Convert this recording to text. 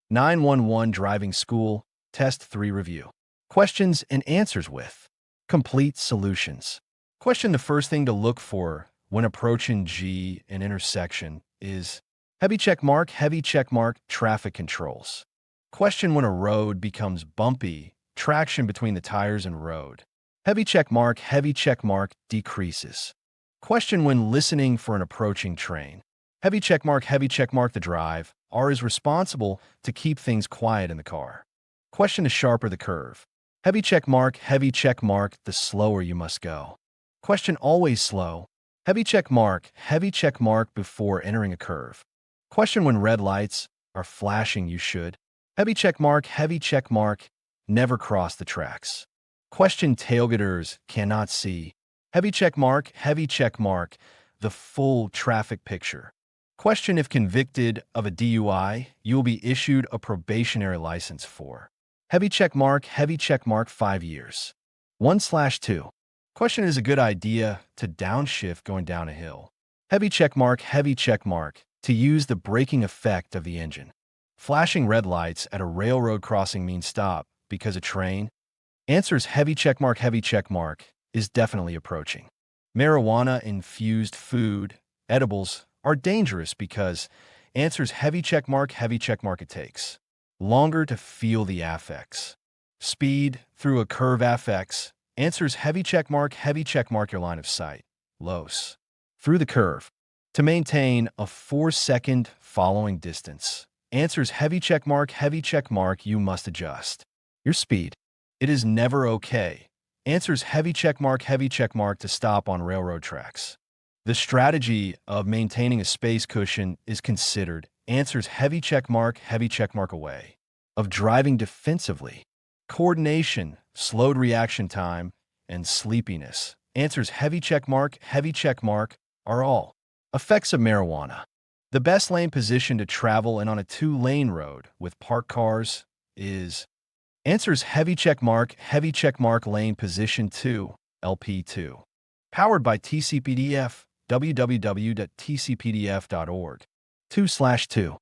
911 Driving School, Test 3 Review. Questions and answers with complete solutions. Question: the first thing to look for when approaching G an intersection is heavy check mark, traffic controls. Question: when a road becomes bumpy, traction between the tires and road. Heavy check mark, decreases. Question: when listening for an approaching train. Heavy check mark, the drive. R is responsible to keep things quiet in the car. Question: the sharper the curve. Heavy check mark, the slower you must go. Question: always slow. Heavy check mark, before entering a curve. Question: when red lights are flashing, you should. Heavy check mark, never cross the tracks. Question: tailgaters cannot see. Heavy check mark, the full traffic picture. Question: if convicted of a DUI, you will be issued a probationary license for. Heavy check mark, 5 years. 1/2. Question: is a good idea to downshift going down a hill. Heavy check mark, to use the braking effect of the engine. Flashing red lights at a railroad crossing means stop because a train. Answers: heavy check mark, is definitely approaching. Marijuana-infused food, edibles, are dangerous because. Answers: heavy check mark, it takes longer to feel the affects. Speed through a curve affects. Answers: heavy check mark, your line of sight. Los. Through the curve. To maintain a 4-second following distance. Answers: heavy check mark, you must adjust your speed. It is never okay. Answers: heavy check mark, to stop on railroad tracks. The strategy of maintaining a space cushion is considered. Answers: heavy check mark, away. Of driving defensively. Coordination, slowed reaction time, and sleepiness. Answers: heavy check mark, are all. Effects of marijuana. The best lane position to travel in on a 2-lane road with parked cars is. Answers: heavy check mark, lane position 2, LP2. Powered by TCPDF, www.tcpdf.org. 2/2.